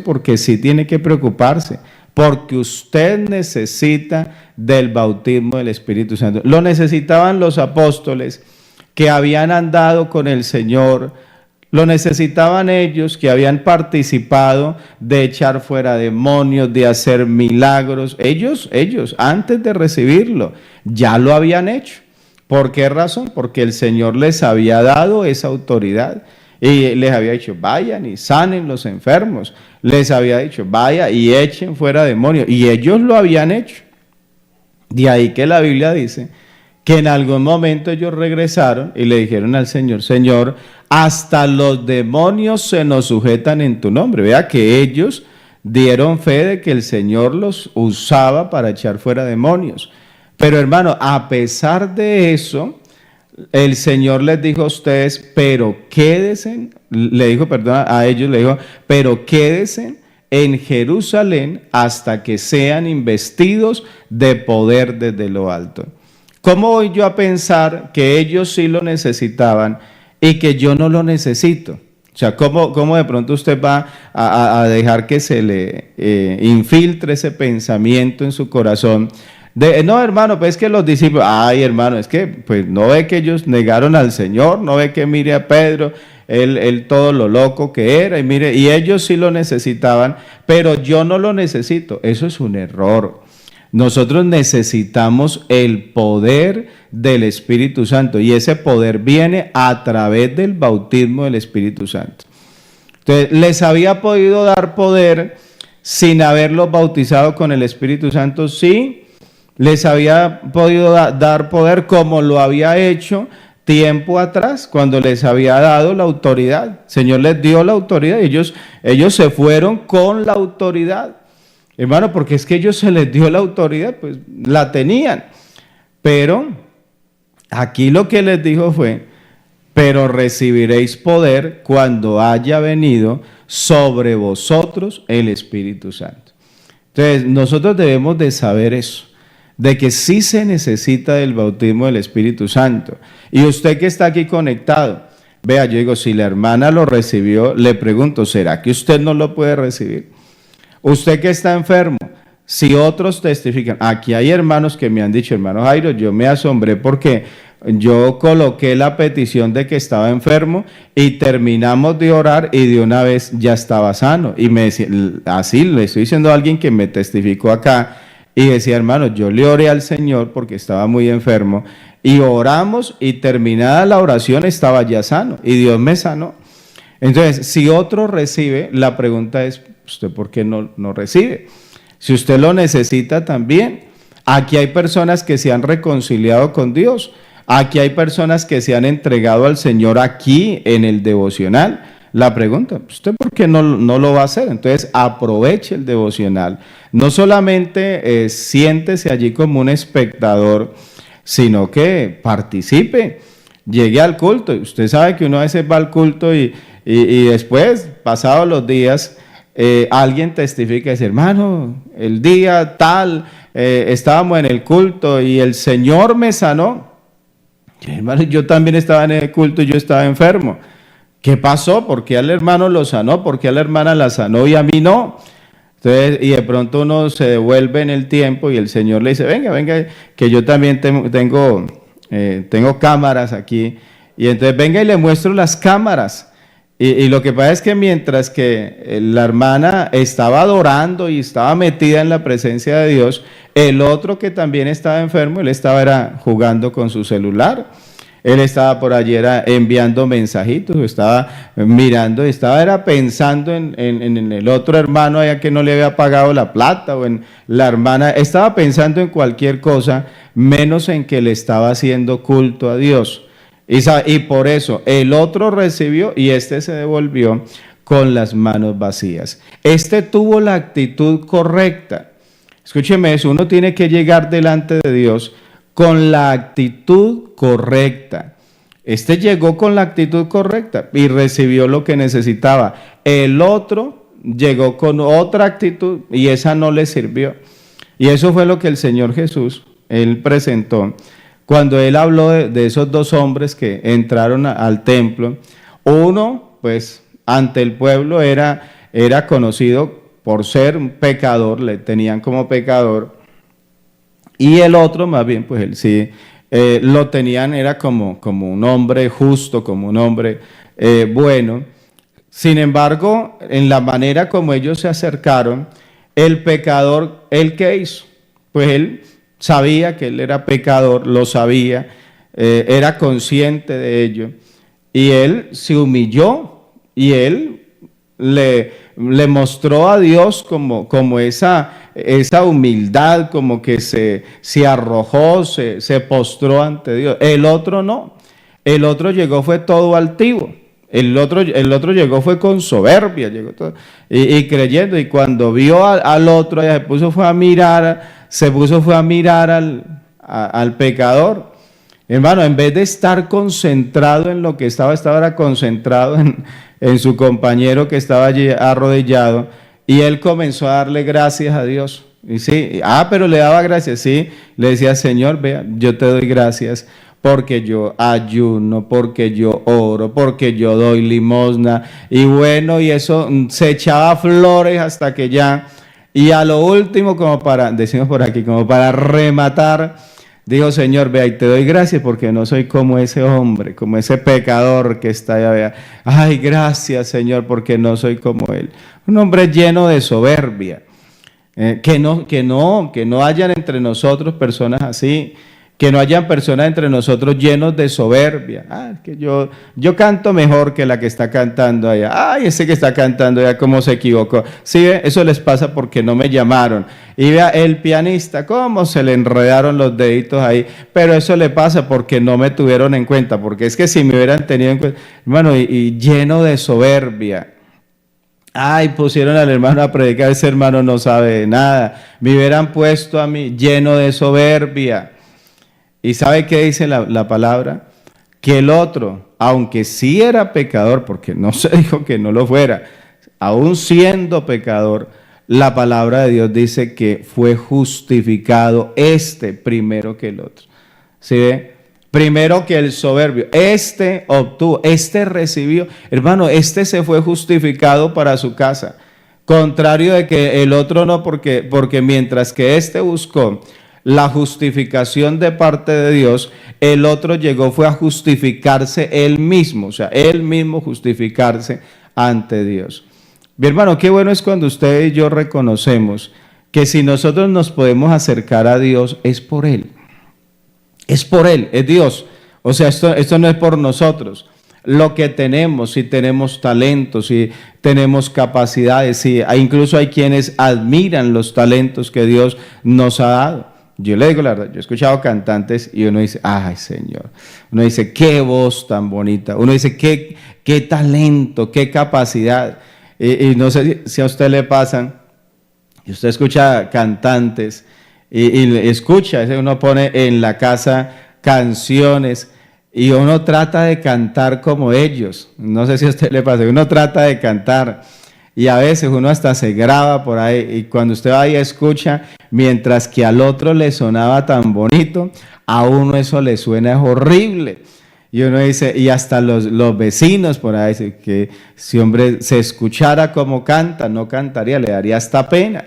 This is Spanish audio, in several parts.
porque sí tiene que preocuparse, porque usted necesita del bautismo del Espíritu Santo. Lo necesitaban los apóstoles que habían andado con el Señor, lo necesitaban ellos que habían participado de echar fuera demonios, de hacer milagros. Ellos, antes de recibirlo, ya lo habían hecho. ¿Por qué razón? Porque el Señor les había dado esa autoridad. Y les había dicho, vayan y sanen los enfermos. Les había dicho, vaya y echen fuera demonios. Y ellos lo habían hecho. De ahí que la Biblia dice que en algún momento ellos regresaron y le dijeron al Señor, Señor, hasta los demonios se nos sujetan en tu nombre. Vea que ellos dieron fe de que el Señor los usaba para echar fuera demonios. Pero hermano, a pesar de eso, el Señor les dijo a ustedes, pero quédense, le dijo, perdón, a ellos le dijo, pero quédense en Jerusalén hasta que sean investidos de poder desde lo alto. ¿Cómo voy yo a pensar que ellos sí lo necesitaban y que yo no lo necesito? O sea, ¿cómo de pronto usted va a dejar que se le infiltre ese pensamiento en su corazón? No, hermano, pues es que los discípulos, ay, hermano, es que pues no ve que ellos negaron al Señor, no ve que mire a Pedro, él todo lo loco que era, y mire, y ellos sí lo necesitaban, pero yo no lo necesito. Eso es un error. Nosotros necesitamos el poder del Espíritu Santo, y ese poder viene a través del bautismo del Espíritu Santo. Entonces, les había podido dar poder sin haberlos bautizado con el Espíritu Santo, sí. Les había podido dar poder como lo había hecho tiempo atrás, cuando les había dado la autoridad. El Señor les dio la autoridad y ellos se fueron con la autoridad. Hermano, porque es que ellos se les dio la autoridad, pues la tenían. Pero aquí lo que les dijo fue, pero recibiréis poder cuando haya venido sobre vosotros el Espíritu Santo. Entonces, nosotros debemos de saber eso, de que sí se necesita del bautismo del Espíritu Santo. Y usted que está aquí conectado, vea, yo digo, si la hermana lo recibió, le pregunto, ¿será que usted no lo puede recibir? Usted que está enfermo, si otros testifican, aquí hay hermanos que me han dicho, hermano Jairo, yo me asombré porque yo coloqué la petición de que estaba enfermo y terminamos de orar y de una vez ya estaba sano. Y me decía, así le estoy diciendo a alguien que me testificó acá, y decía, hermano, yo le oré al Señor porque estaba muy enfermo y oramos y terminada la oración estaba ya sano y Dios me sanó. Entonces, si otro recibe, la pregunta es, ¿usted por qué no recibe? Si usted lo necesita también. Aquí hay personas que se han reconciliado con Dios. Aquí hay personas que se han entregado al Señor aquí en el devocional. La pregunta, ¿usted por qué no lo va a hacer? Entonces aproveche el devocional. No solamente siéntese allí como un espectador, sino que participe, llegue al culto. Usted sabe que uno a veces va al culto y después, pasados los días, alguien testifica y dice, hermano, el día tal, estábamos en el culto y el Señor me sanó. Hermano, yo también estaba en el culto y yo estaba enfermo. ¿Qué pasó? ¿Por qué al hermano lo sanó? ¿Por qué a la hermana la sanó y a mí no? Entonces, y de pronto uno se devuelve en el tiempo y el Señor le dice, venga, que yo también tengo cámaras aquí. Y entonces venga y le muestro las cámaras. Y lo que pasa es que mientras que la hermana estaba adorando y estaba metida en la presencia de Dios, el otro que también estaba enfermo, él estaba jugando con su celular. Él estaba por allí enviando mensajitos, estaba mirando, estaba pensando en el otro hermano allá que no le había pagado la plata, o en la hermana, estaba pensando en cualquier cosa, menos en que le estaba haciendo culto a Dios. Y por eso el otro recibió y este se devolvió con las manos vacías. Este tuvo la actitud correcta. Escúcheme eso, uno tiene que llegar delante de Dios con la actitud correcta. Este llegó con la actitud correcta y recibió lo que necesitaba. El otro llegó con otra actitud y esa no le sirvió. Y eso fue lo que el Señor Jesús, Él presentó cuando Él habló de esos dos hombres que entraron al templo. Uno, pues, ante el pueblo era era conocido por ser un pecador, le tenían como pecador, y el otro más bien, pues él sí, lo tenían, era como un hombre justo, como un hombre bueno. Sin embargo, en la manera como ellos se acercaron, el pecador, ¿él qué hizo? Pues él sabía que él era pecador, lo sabía, era consciente de ello, y él se humilló, y él le mostró a Dios como esa humildad, como que se arrojó, se postró ante Dios. El otro no, el otro llegó fue todo altivo. El otro llegó fue con soberbia, llegó todo, y creyendo, y cuando vio al otro, se puso fue a mirar al pecador. Hermano, en vez de estar concentrado en lo que estaba era concentrado en su compañero que estaba allí arrodillado, y él comenzó a darle gracias a Dios. Y sí, pero le daba gracias, sí, le decía, Señor, vea, yo te doy gracias porque yo ayuno, porque yo oro, porque yo doy limosna, y bueno, y eso se echaba flores hasta que ya, y a lo último, decimos por aquí, como para rematar, dijo, Señor, vea, y te doy gracias porque no soy como ese hombre, como ese pecador que está allá, vea. Ay, gracias, Señor, porque no soy como él. Un hombre lleno de soberbia. Que no hayan entre nosotros personas así, que no hayan personas entre nosotros llenos de soberbia. Que yo canto mejor que la que está cantando allá. Ay, ese que está cantando allá, cómo se equivocó. Sí, eso les pasa porque no me llamaron. Y vea, el pianista, cómo se le enredaron los deditos ahí. Pero eso le pasa porque no me tuvieron en cuenta, porque es que si me hubieran tenido en cuenta, hermano, y lleno de soberbia. Pusieron al hermano a predicar, ese hermano no sabe de nada. Me hubieran puesto a mí lleno de soberbia. ¿Y sabe qué dice la palabra? Que el otro, aunque sí era pecador, porque no se dijo que no lo fuera, aún siendo pecador, la palabra de Dios dice que fue justificado primero que el otro. ¿Sí ve? Primero que el soberbio. Recibió. Hermano, se fue justificado para su casa. Contrario de que el otro no, porque mientras que buscó la justificación de parte de Dios, el otro fue a justificarse él mismo, o sea, él mismo justificarse ante Dios. Mi hermano, qué bueno es cuando usted y yo reconocemos que si nosotros nos podemos acercar a Dios, es por Él. Es por Él, es Dios. O sea, esto no es por nosotros. Lo que tenemos, si tenemos talentos, si tenemos capacidades, incluso hay quienes admiran los talentos que Dios nos ha dado. Yo le digo la verdad, yo he escuchado cantantes y uno dice, ay Señor, uno dice, qué voz tan bonita, uno dice, qué talento, qué capacidad, y no sé si a usted le pasan, y usted escucha cantantes, y escucha, uno pone en la casa canciones, y uno trata de cantar como ellos, no sé si a usted le pasa, uno trata de cantar, y a veces uno hasta se graba por ahí, y cuando usted va ahí escucha, mientras que al otro le sonaba tan bonito, a uno eso le suena horrible. Y uno dice, y hasta los vecinos por ahí dicen que si hombre se escuchara como canta, no cantaría, le daría hasta pena.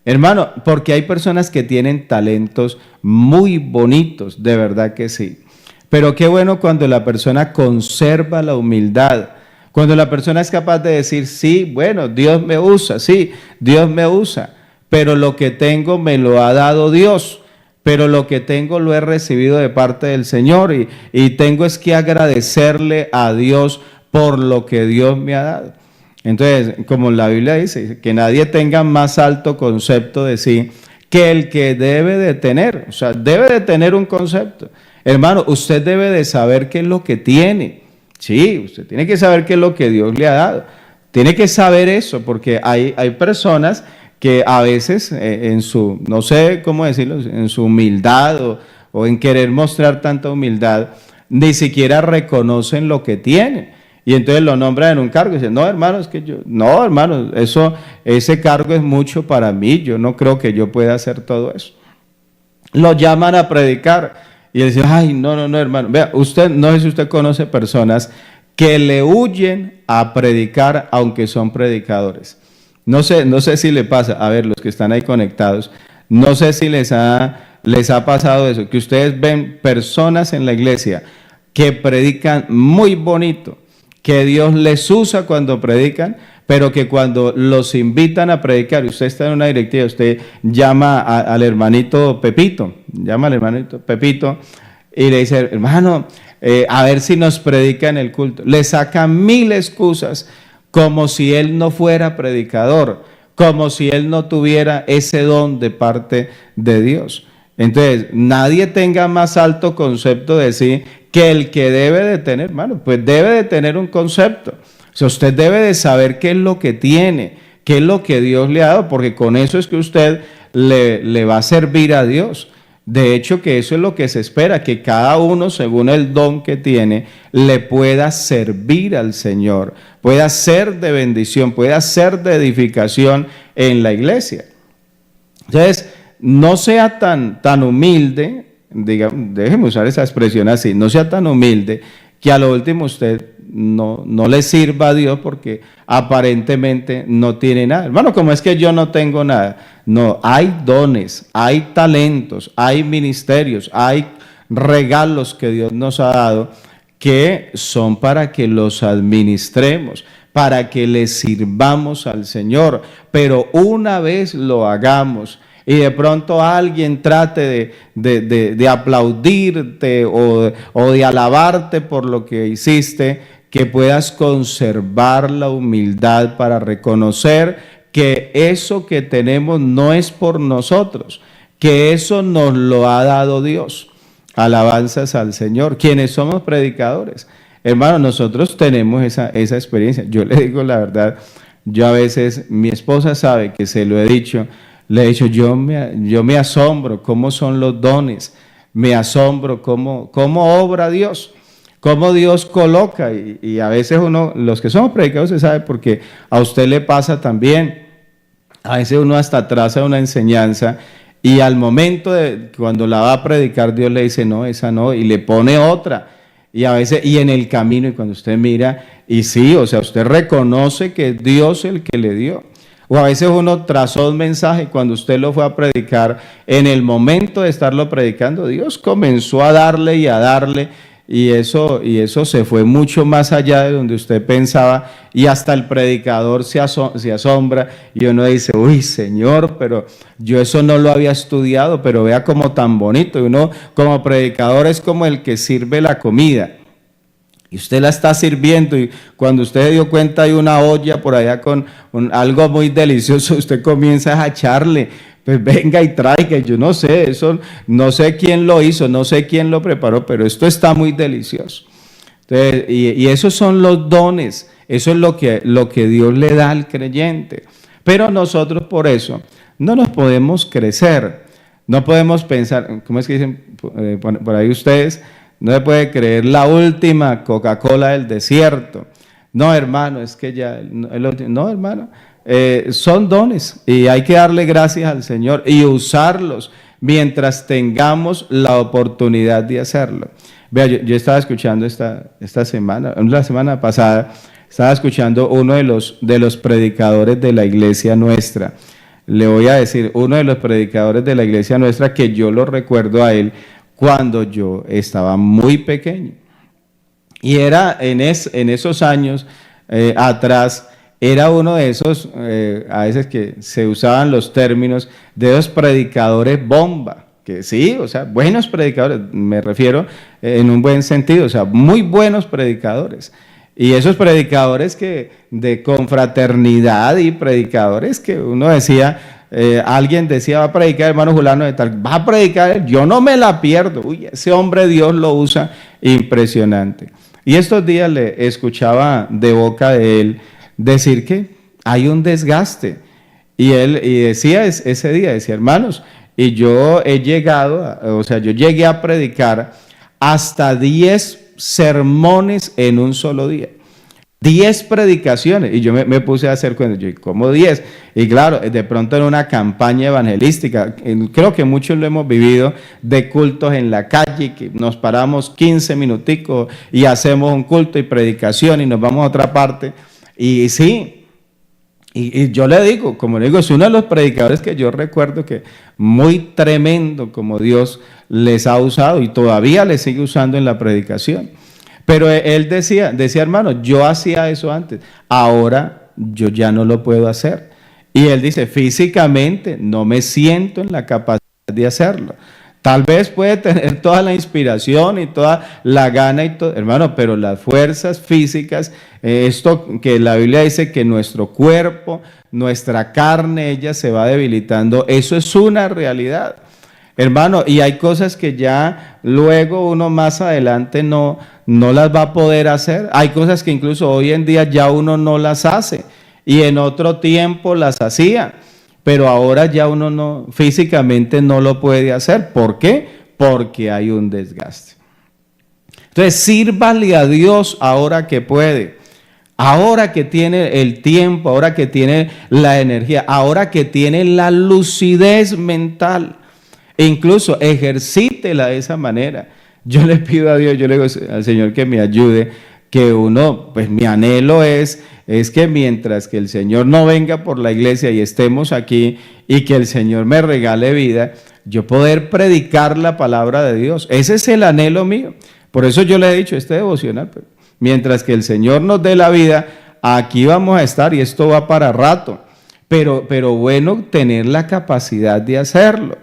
Hermano, porque hay personas que tienen talentos muy bonitos, de verdad que sí. Pero qué bueno cuando la persona conserva la humildad, cuando la persona es capaz de decir, sí, bueno, Dios me usa, sí, Dios me usa, pero lo que tengo me lo ha dado Dios, pero lo que tengo lo he recibido de parte del Señor y tengo es que agradecerle a Dios por lo que Dios me ha dado. Entonces, como la Biblia dice, que nadie tenga más alto concepto de sí que el que debe de tener, o sea, debe de tener un concepto. Hermano, usted debe de saber qué es lo que tiene. Sí, usted tiene que saber qué es lo que Dios le ha dado. Tiene que saber eso, porque hay personas que a veces en su, no sé cómo decirlo, en su humildad o en querer mostrar tanta humildad, ni siquiera reconocen lo que tienen. Y entonces lo nombran en un cargo y dicen, no, hermano, ese cargo es mucho para mí, yo no creo que yo pueda hacer todo eso. Lo llaman a predicar y él dice, ay, no, hermano. Vea, no sé si usted conoce personas que le huyen a predicar aunque son predicadores. No sé si le pasa, a ver, los que están ahí conectados, no sé si les ha pasado eso, que ustedes ven personas en la iglesia que predican muy bonito, que Dios les usa cuando predican, pero que cuando los invitan a predicar, usted está en una directiva, usted llama al hermanito Pepito, y le dice, hermano, a ver si nos predica en el culto. Le saca mil excusas, como si él no fuera predicador, como si él no tuviera ese don de parte de Dios. Entonces, nadie tenga más alto concepto de sí que el que debe de tener, hermano, pues debe de tener un concepto. O sea, usted debe de saber qué es lo que tiene, qué es lo que Dios le ha dado, porque con eso es que usted le va a servir a Dios. De hecho, que eso es lo que se espera, que cada uno, según el don que tiene, le pueda servir al Señor, pueda ser de bendición, pueda ser de edificación en la iglesia. Entonces, no sea tan humilde, déjeme usar esa expresión así, no sea tan humilde que a lo último usted no le sirva a Dios porque aparentemente no tiene nada. Hermano, como es que yo no tengo nada. No, hay dones, hay talentos, hay ministerios, hay regalos que Dios nos ha dado que son para que los administremos, para que le sirvamos al Señor. Pero una vez lo hagamos y de pronto alguien trate de aplaudirte o de alabarte por lo que hiciste, que puedas conservar la humildad para reconocer que eso que tenemos no es por nosotros, que eso nos lo ha dado Dios. Alabanzas al Señor. Quienes somos predicadores, hermano, nosotros tenemos esa experiencia. Yo le digo la verdad, yo a veces, mi esposa sabe que se lo he dicho, le he dicho, yo me asombro cómo son los dones, me asombro cómo obra Dios, cómo Dios coloca, y a veces uno, los que somos predicadores se sabe porque a usted le pasa también, a veces uno hasta traza una enseñanza y al momento de cuando la va a predicar Dios le dice no, esa no, y le pone otra, y a veces, y en el camino, y cuando usted mira, y sí, o sea, usted reconoce que es Dios el que le dio. O a veces uno trazó un mensaje y cuando usted lo fue a predicar, en el momento de estarlo predicando, Dios comenzó a darle y a darle, y eso se fue mucho más allá de donde usted pensaba, y hasta el predicador se asombra, y uno dice, uy, Señor, pero yo eso no lo había estudiado, pero vea como tan bonito, y uno como predicador es como el que sirve la comida. Y usted la está sirviendo y cuando usted se dio cuenta hay una olla por allá con algo muy delicioso, usted comienza a echarle, pues venga y traiga, yo no sé, eso no sé quién lo hizo, no sé quién lo preparó, pero esto está muy delicioso. Entonces, y esos son los dones, eso es lo que Dios le da al creyente. Pero nosotros por eso no nos podemos crecer, no podemos pensar, ¿cómo es que dicen por ahí ustedes? No se puede creer la última Coca-Cola del desierto. No, hermano, es que ya, no, hermano, son dones y hay que darle gracias al Señor y usarlos mientras tengamos la oportunidad de hacerlo. Vea, yo estaba escuchando esta semana, la semana pasada, estaba escuchando uno de los predicadores de la iglesia nuestra. Le voy a decir, uno de los predicadores de la iglesia nuestra que yo lo recuerdo a él, cuando yo estaba muy pequeño. Y era en esos años atrás, era uno de esos, a veces que se usaban los términos de esos predicadores bomba, que sí, o sea, buenos predicadores, me refiero en un buen sentido, o sea, muy buenos predicadores. Y esos predicadores que de confraternidad y predicadores que uno decía, alguien decía, va a predicar hermano Julano de tal, va a predicar, yo no me la pierdo. Uy, ese hombre Dios lo usa impresionante. Y estos días le escuchaba de boca de él decir que hay un desgaste. Y él decía ese día, decía, hermanos, y yo he llegado, yo llegué a predicar hasta 10 sermones en un solo día. 10 predicaciones, y yo me puse a hacer cuentas, yo, ¿cómo 10? Y claro, de pronto en una campaña evangelística, creo que muchos lo hemos vivido, de cultos en la calle, que nos paramos 15 minuticos y hacemos un culto y predicación y nos vamos a otra parte, y sí, y yo le digo, como le digo, es uno de los predicadores que yo recuerdo que muy tremendo como Dios les ha usado y todavía les sigue usando en la predicación. Pero él decía, hermano, yo hacía eso antes, ahora yo ya no lo puedo hacer. Y él dice, físicamente no me siento en la capacidad de hacerlo. Tal vez puede tener toda la inspiración y toda la gana y todo, hermano, pero las fuerzas físicas, esto que la Biblia dice que nuestro cuerpo, nuestra carne, ella se va debilitando, eso es una realidad. Hermano, y hay cosas que ya luego uno más adelante no las va a poder hacer. Hay cosas que incluso hoy en día ya uno no las hace y en otro tiempo las hacía, pero ahora ya uno no, físicamente no lo puede hacer. ¿Por qué? Porque hay un desgaste. Entonces, sírvale a Dios ahora que puede, ahora que tiene el tiempo, ahora que tiene la energía, ahora que tiene la lucidez mental. E incluso ejercítela de esa manera. Yo le pido a Dios, yo le digo al Señor que me ayude, que uno, pues mi anhelo es que mientras que el Señor no venga por la iglesia y estemos aquí y que el Señor me regale vida, yo poder predicar la palabra de Dios. Ese es el anhelo mío. Por eso yo le he dicho este devocional, pero mientras que el Señor nos dé la vida, aquí vamos a estar y esto va para rato. Pero bueno, tener la capacidad de hacerlo.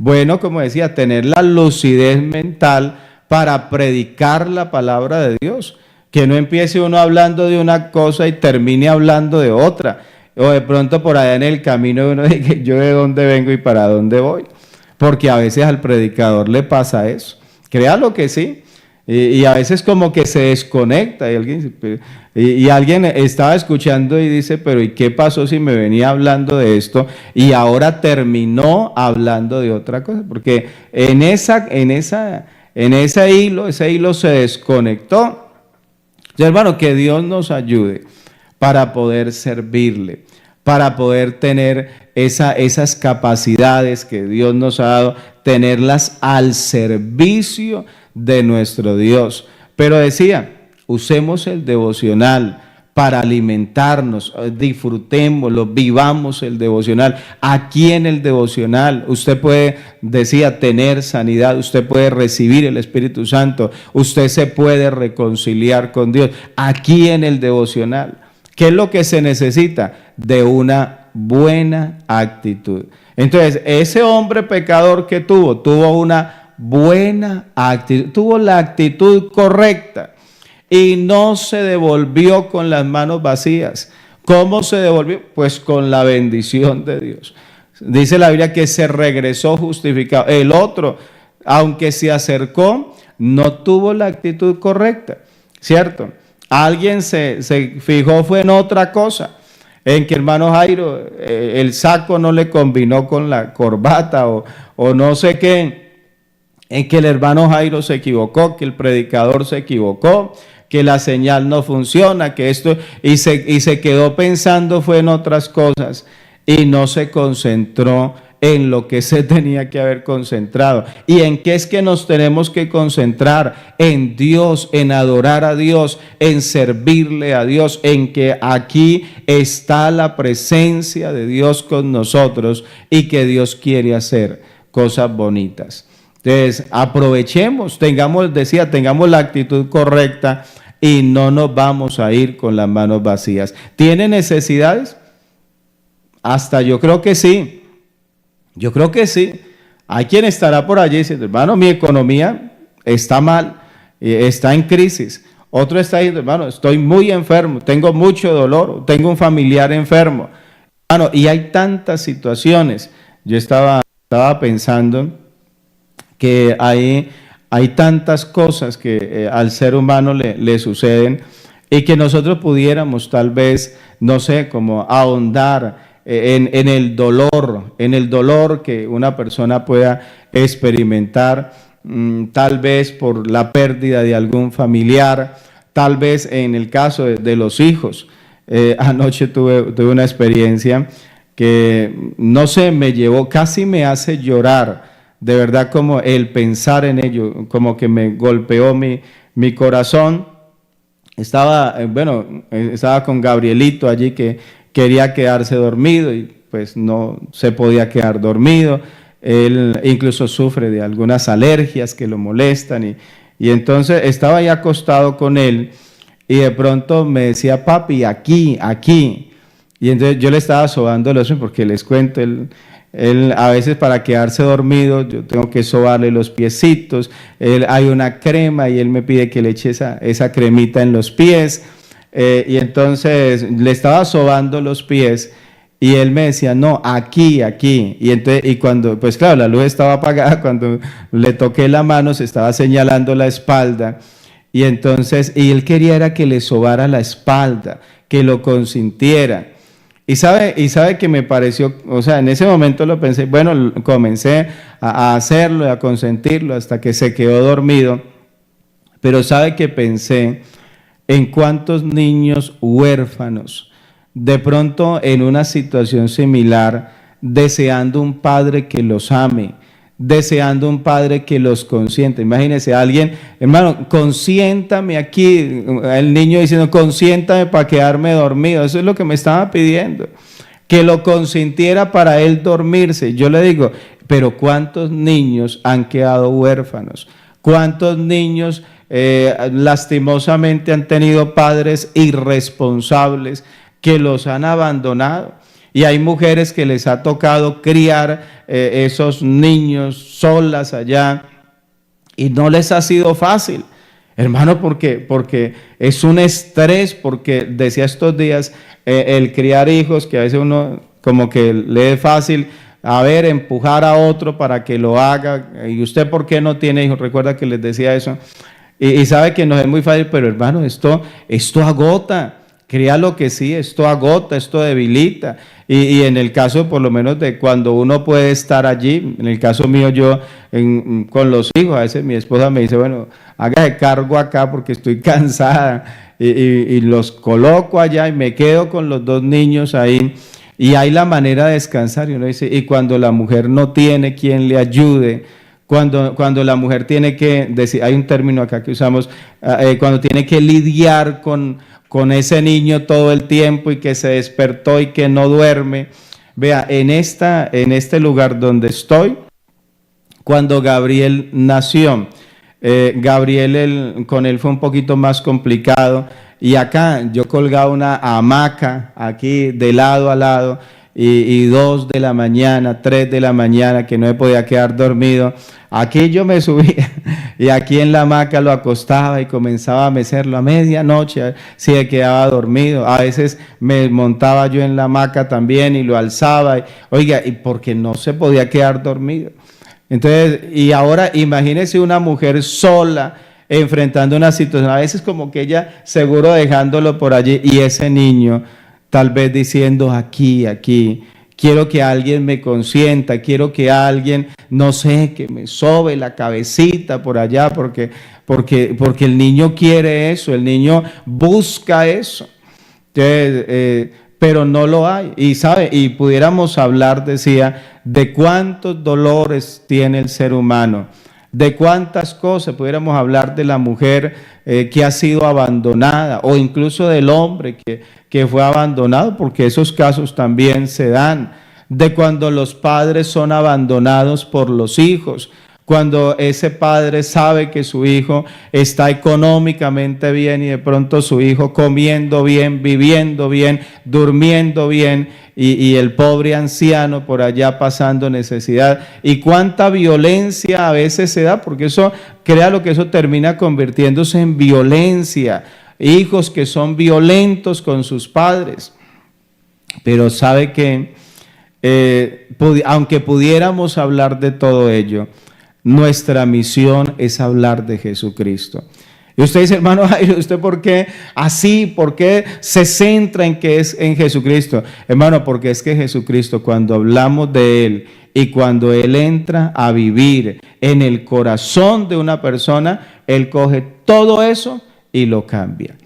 Bueno, como decía, tener la lucidez mental para predicar la palabra de Dios. Que no empiece uno hablando de una cosa y termine hablando de otra. O de pronto por allá en el camino uno diga, yo de dónde vengo y para dónde voy. Porque a veces al predicador le pasa eso. Créalo que sí. Y a veces como que se desconecta y alguien estaba escuchando y dice, pero ¿y qué pasó si me venía hablando de esto y ahora terminó hablando de otra cosa? Porque en ese hilo se desconectó. Entonces, hermano, que Dios nos ayude para poder servirle, para poder tener esas capacidades que Dios nos ha dado, tenerlas al servicio de nuestro Dios. Pero decía, usemos el devocional para alimentarnos, disfrutémoslo, vivamos el devocional. Aquí en el devocional usted puede, decía, tener sanidad, usted puede recibir el Espíritu Santo, usted se puede reconciliar con Dios. Aquí en el devocional, ¿qué es lo que se necesita? De una buena actitud. Entonces, ese hombre pecador que tuvo una buena actitud, tuvo la actitud correcta y no se devolvió con las manos vacías. ¿Cómo se devolvió? Pues con la bendición de Dios. Dice la Biblia que se regresó justificado. El otro, aunque se acercó, no tuvo la actitud correcta, ¿cierto? Alguien se fijó fue en otra cosa, en que hermano Jairo, el saco no le combinó con la corbata o no sé qué, en que el hermano Jairo se equivocó, que el predicador se equivocó, que la señal no funciona, que esto, y se quedó pensando fue en otras cosas y no se concentró en lo que se tenía que haber concentrado. ¿Y en qué es que nos tenemos que concentrar? En Dios, en adorar a Dios, en servirle a Dios, en que aquí está la presencia de Dios con nosotros y que Dios quiere hacer cosas bonitas. Entonces, aprovechemos, tengamos la actitud correcta y no nos vamos a ir con las manos vacías. ¿Tiene necesidades? Hasta yo creo que sí. Yo creo que sí. Hay quien estará por allí diciendo, hermano, mi economía está mal, está en crisis. Otro está diciendo, hermano, estoy muy enfermo, tengo mucho dolor, tengo un familiar enfermo. Hermano, y hay tantas situaciones. Yo estaba pensando que hay tantas cosas que al ser humano le suceden y que nosotros pudiéramos tal vez, no sé, como ahondar en el dolor que una persona pueda experimentar, tal vez por la pérdida de algún familiar, tal vez en el caso de los hijos. Anoche tuve una experiencia que, no sé, me llevó, casi me hace llorar, de verdad, como el pensar en ello, como que me golpeó mi corazón. Estaba con Gabrielito allí, que quería quedarse dormido y pues no se podía quedar dormido. Él incluso sufre de algunas alergias que lo molestan y entonces estaba ya acostado con él y de pronto me decía, papi, aquí, aquí. Y entonces yo le estaba sobando los pies, porque les cuento, él a veces, para quedarse dormido, yo tengo que sobarle los piecitos. Hay una crema y él me pide que le eche esa cremita en los pies. Y entonces le estaba sobando los pies y él me decía, no, aquí, aquí. Y cuando, pues claro, la luz estaba apagada, cuando le toqué la mano se estaba señalando la espalda. Y entonces, y él quería era que le sobara la espalda, que lo consintiera. Y sabe que me pareció, o sea, en ese momento lo pensé, bueno, comencé a hacerlo, a consentirlo hasta que se quedó dormido, pero sabe que pensé en cuántos niños huérfanos, de pronto en una situación similar, deseando un padre que los ame, deseando un padre que los consienta. Imagínense a alguien, hermano, consiéntame aquí, el niño diciendo, consiéntame para quedarme dormido. Eso es lo que me estaba pidiendo, que lo consintiera para él dormirse. Yo le digo, pero ¿cuántos niños han quedado huérfanos? ¿Cuántos niños lastimosamente han tenido padres irresponsables que los han abandonado? Y hay mujeres que les ha tocado criar esos niños solas allá y no les ha sido fácil, hermano, porque es un estrés, porque decía estos días, el criar hijos, que a veces uno como que le es fácil, a ver, empujar a otro para que lo haga. ¿Y usted por qué no tiene hijos? Recuerda que les decía eso. Y sabe que no es muy fácil, pero hermano, esto agota. Créalo que sí, esto agota, esto debilita. Y en el caso, por lo menos, de cuando uno puede estar allí, en el caso mío, yo con los hijos, a veces mi esposa me dice, bueno, hágase cargo acá porque estoy cansada. Y los coloco allá y me quedo con los dos niños ahí. Y hay la manera de descansar. Y uno dice, y cuando la mujer no tiene quien le ayude, cuando la mujer tiene que decir, hay un término acá que usamos, cuando tiene que lidiar con ese niño todo el tiempo y que se despertó y que no duerme. Vea, en este lugar donde estoy, cuando Gabriel nació, Gabriel, con él fue un poquito más complicado, y acá yo colgaba una hamaca aquí de lado a lado, y 2 de la mañana, 3 de la mañana, que no me podía quedar dormido, aquí yo me subía y aquí en la hamaca lo acostaba y comenzaba a mecerlo a medianoche, si se quedaba dormido. A veces me montaba yo en la hamaca también y lo alzaba, oiga, y porque no se podía quedar dormido. Entonces, y ahora imagínese una mujer sola enfrentando una situación, a veces como que ella seguro dejándolo por allí, y ese niño tal vez diciendo, aquí, aquí, quiero que alguien me consienta, quiero que alguien, no sé, que me sobe la cabecita por allá, porque el niño quiere eso, el niño busca eso. Entonces, pero no lo hay. Y sabe, y pudiéramos hablar, decía, de cuántos dolores tiene el ser humano, de cuántas cosas. Pudiéramos hablar de la mujer que ha sido abandonada, o incluso del hombre que fue abandonado, porque esos casos también se dan, de cuando los padres son abandonados por los hijos, cuando ese padre sabe que su hijo está económicamente bien y de pronto su hijo comiendo bien, viviendo bien, durmiendo bien, y el pobre anciano por allá pasando necesidad. Y cuánta violencia a veces se da, porque eso, créalo que eso termina convirtiéndose en violencia. Hijos que son violentos con sus padres. Pero sabe que, aunque pudiéramos hablar de todo ello, nuestra misión es hablar de Jesucristo. Y usted dice, hermano Jairo, ¿usted por qué así? ¿Por qué se centra en que es en Jesucristo? Hermano, porque es que Jesucristo, cuando hablamos de Él y cuando Él entra a vivir en el corazón de una persona, Él coge todo eso y lo cambia.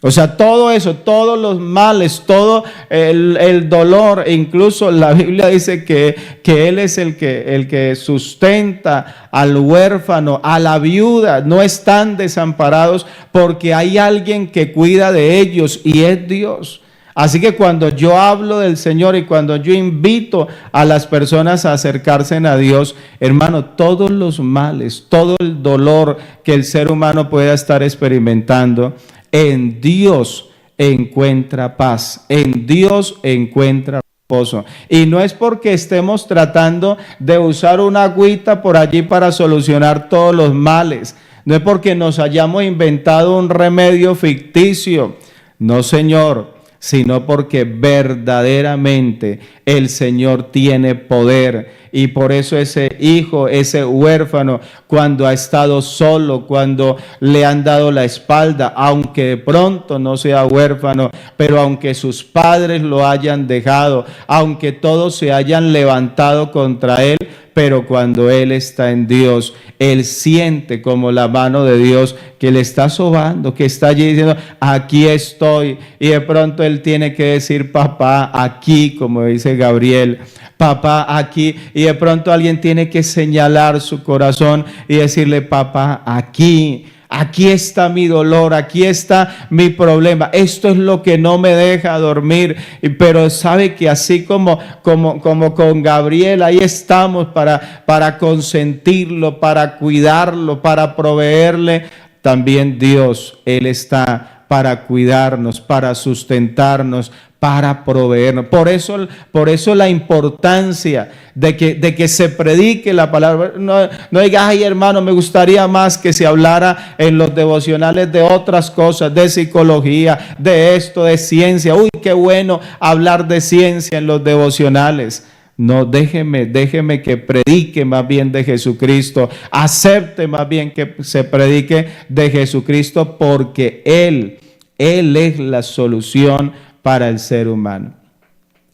O sea, todo eso, todos los males, todo el dolor, e incluso la Biblia dice que Él es el que sustenta al huérfano, a la viuda, no están desamparados porque hay alguien que cuida de ellos y es Dios. Así que cuando yo hablo del Señor y cuando yo invito a las personas a acercarse a Dios, hermano, todos los males, todo el dolor que el ser humano pueda estar experimentando, en Dios encuentra paz, en Dios encuentra reposo. Y no es porque estemos tratando de usar una agüita por allí para solucionar todos los males, no es porque nos hayamos inventado un remedio ficticio, no, Señor, sino porque verdaderamente el Señor tiene poder. Y por eso ese hijo, ese huérfano, cuando ha estado solo, cuando le han dado la espalda, aunque de pronto no sea huérfano, pero aunque sus padres lo hayan dejado, aunque todos se hayan levantado contra él, pero cuando él está en Dios, él siente como la mano de Dios que le está sobando, que está allí diciendo, aquí estoy. Y de pronto él tiene que decir, papá, aquí, como dice Gabriel, papá, aquí. Y de pronto alguien tiene que señalar su corazón y decirle, papá, aquí. Aquí está mi dolor, aquí está mi problema. Esto es lo que no me deja dormir. Pero sabe que así como con Gabriel, ahí estamos para consentirlo, para cuidarlo, para proveerle. También Dios, Él está para cuidarnos, para sustentarnos, para proveernos. Por eso la importancia de que se predique la palabra. No digas, ay hermano, me gustaría más que se hablara en los devocionales de otras cosas, de psicología, de esto, de ciencia. Uy, qué bueno hablar de ciencia en los devocionales. No, déjeme que predique más bien de Jesucristo. Acepte más bien que se predique de Jesucristo, porque Él es la solución para el ser humano.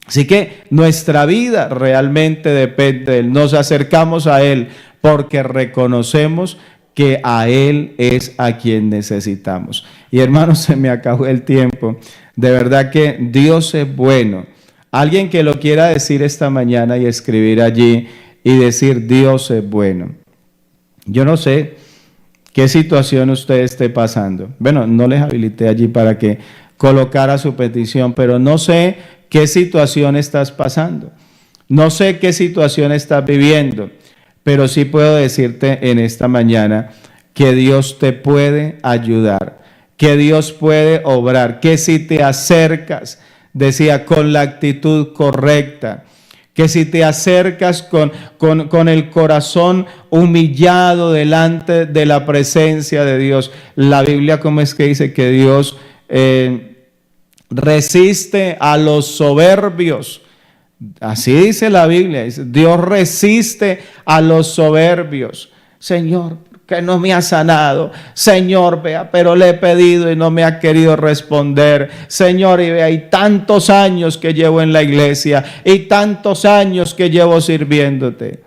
Así que nuestra vida realmente depende de Él. Nos acercamos a Él porque reconocemos que a Él es a quien necesitamos. Y hermanos, se me acabó el tiempo. De verdad que Dios es bueno. Alguien que lo quiera decir esta mañana y escribir allí y decir, Dios es bueno. Yo no sé qué situación usted esté pasando. Bueno, no les habilité allí para que colocara su petición, pero no sé qué situación estás pasando. No sé qué situación estás viviendo, pero sí puedo decirte en esta mañana que Dios te puede ayudar, que Dios puede obrar, que si te acercas, decía, con la actitud correcta, que si te acercas con el corazón humillado delante de la presencia de Dios. La Biblia, ¿cómo es que dice? Que Dios resiste a los soberbios. Así dice la Biblia, dice, Dios resiste a los soberbios. Señor, que no me ha sanado. Señor, vea, pero le he pedido y no me ha querido responder. Señor, y vea, hay tantos años que llevo en la iglesia y tantos años que llevo sirviéndote.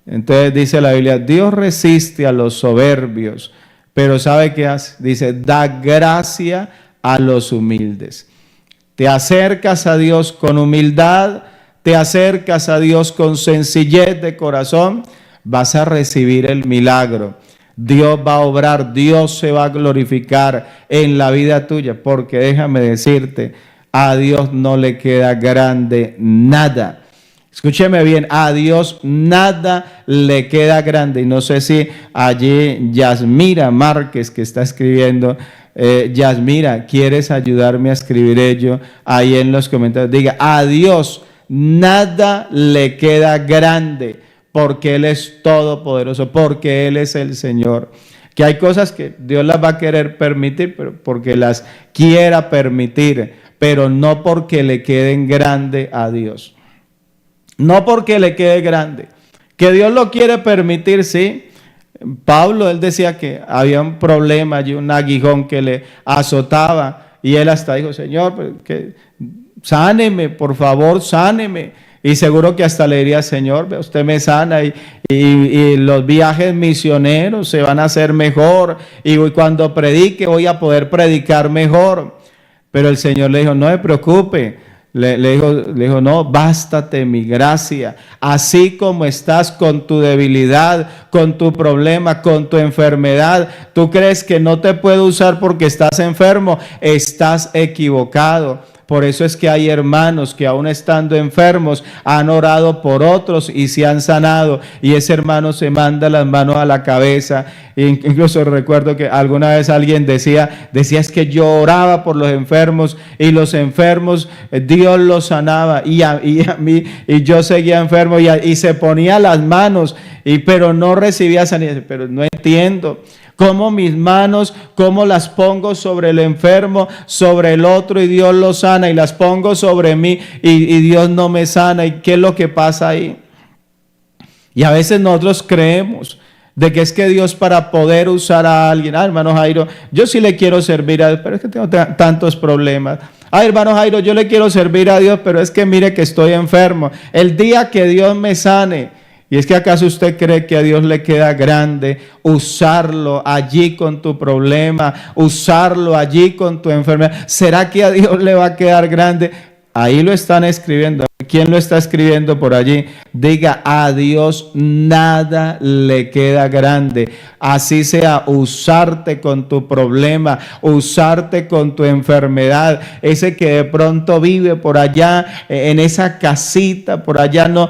Entonces dice la Biblia, Dios resiste a los soberbios, pero ¿sabe qué hace? Dice, da gracia a los humildes. Te acercas a Dios con humildad, te acercas a Dios con sencillez de corazón, vas a recibir el milagro. Dios va a obrar, Dios se va a glorificar en la vida tuya, porque déjame decirte, a Dios no le queda grande nada. Escúcheme bien, a Dios nada le queda grande. Y no sé si allí Yasmira Márquez, que está escribiendo, Yasmira, ¿quieres ayudarme a escribir ello? Ahí en los comentarios, diga, a Dios nada le queda grande, porque Él es todopoderoso, porque Él es el Señor. Que hay cosas que Dios las va a querer permitir, pero porque las quiera permitir, pero no porque le queden grande a Dios. No porque le quede grande. Que Dios lo quiere permitir, sí. Pablo, él decía que había un problema allí, un aguijón que le azotaba, y él hasta dijo, Señor, que sáneme, por favor, sáneme. Y seguro que hasta le diría, Señor, ve, usted me sana y los viajes misioneros se van a hacer mejor. Y cuando predique voy a poder predicar mejor. Pero el Señor le dijo, no se preocupe. Le dijo, no, bástate mi gracia. Así como estás con tu debilidad, con tu problema, con tu enfermedad, tú crees que no te puedo usar porque estás enfermo, estás equivocado. Por eso es que hay hermanos que aún estando enfermos han orado por otros y se han sanado, y ese hermano se manda las manos a la cabeza. Incluso recuerdo que alguna vez alguien decía es que yo oraba por los enfermos y los enfermos Dios los sanaba y a mí y yo seguía enfermo y se ponía las manos pero no recibía sanidad. Pero no entiendo. ¿Cómo mis manos, cómo las pongo sobre el enfermo, sobre el otro y Dios lo sana, y las pongo sobre mí y Dios no me sana? ¿Y qué es lo que pasa ahí? Y a veces nosotros creemos de que es que Dios, para poder usar a alguien, hermano Jairo, yo sí le quiero servir a Dios, pero es que tengo tantos problemas. Hermano Jairo, yo le quiero servir a Dios, pero es que mire que estoy enfermo. El día que Dios me sane. ¿Y es que acaso usted cree que a Dios le queda grande usarlo allí con tu problema, usarlo allí con tu enfermedad? ¿Será que a Dios le va a quedar grande? Ahí lo están escribiendo. ¿Quién lo está escribiendo por allí? Diga, a Dios nada le queda grande. Así sea, usarte con tu problema, usarte con tu enfermedad. Ese que de pronto vive por allá en esa casita, por allá no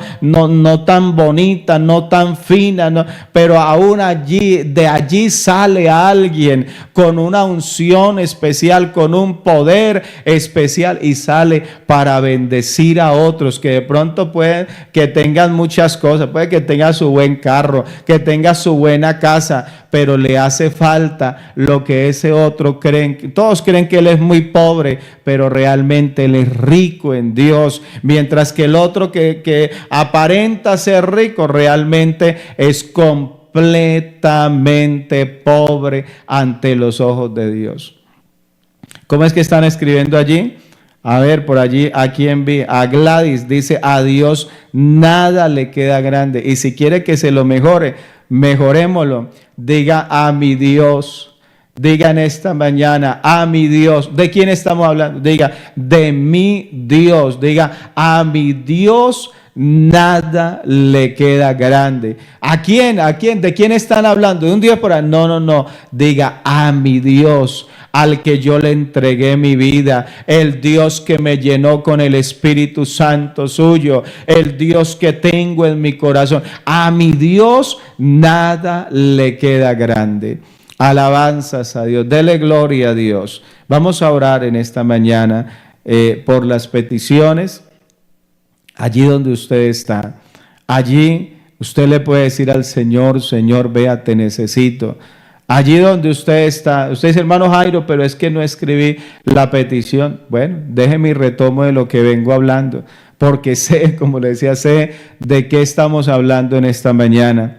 tan bonita, no tan fina, no, pero aún allí, de allí sale alguien con una unción especial, con un poder especial, y sale para bendecir a otros que de pronto pueden que tengan muchas cosas, puede que tenga su buen carro, que tenga su buena casa, pero le hace falta lo que ese otro cree. Todos creen que él es muy pobre, pero realmente él es rico en Dios, mientras que el otro que aparenta ser rico realmente es completamente pobre ante los ojos de Dios. ¿Cómo es que están escribiendo allí? A ver, por allí, ¿a quién vi? A Gladys, dice, a Dios nada le queda grande. Y si quiere que se lo mejore, mejorémoslo. Diga, a mi Dios. Diga en esta mañana, a mi Dios. ¿De quién estamos hablando? Diga, de mi Dios. Diga, a mi Dios nada le queda grande. ¿A quién? ¿A quién? ¿De quién están hablando? ¿De un Dios por ahí? No. Diga, a mi Dios, al que yo le entregué mi vida, el Dios que me llenó con el Espíritu Santo suyo, el Dios que tengo en mi corazón. A mi Dios nada le queda grande. Alabanzas a Dios, dele gloria a Dios. Vamos a orar en esta mañana por las peticiones. Allí donde usted está, allí usted le puede decir al Señor, Señor, vea, te necesito. Allí donde usted está, usted dice, hermano Jairo, pero es que no escribí la petición. Bueno, déjeme y retomo de lo que vengo hablando, porque sé, como le decía, sé de qué estamos hablando en esta mañana.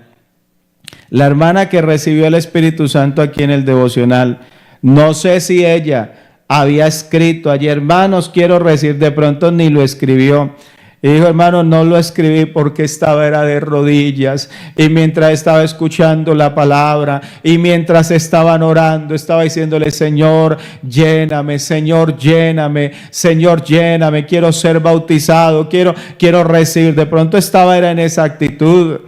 La hermana que recibió el Espíritu Santo aquí en el devocional, no sé si ella había escrito allí, hermanos, quiero recibir, de pronto ni lo escribió. Y dijo, hermano, no lo escribí porque era de rodillas, y mientras estaba escuchando la palabra, y mientras estaban orando, estaba diciéndole, Señor, lléname, Señor, lléname, Señor, lléname, quiero ser bautizado, quiero recibir. De pronto era en esa actitud.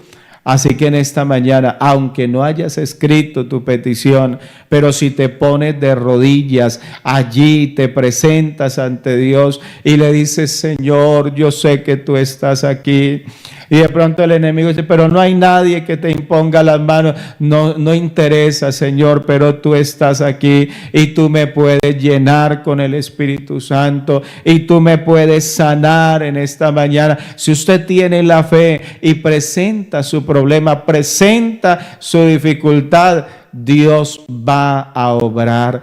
Así que en esta mañana, aunque no hayas escrito tu petición, pero si te pones de rodillas allí, te presentas ante Dios y le dices, Señor, yo sé que tú estás aquí. Y de pronto el enemigo dice, pero no hay nadie que te imponga las manos. No interesa, Señor, pero tú estás aquí y tú me puedes llenar con el Espíritu Santo y tú me puedes sanar en esta mañana. Si usted tiene la fe y presenta su problema, presenta su dificultad, Dios va a obrar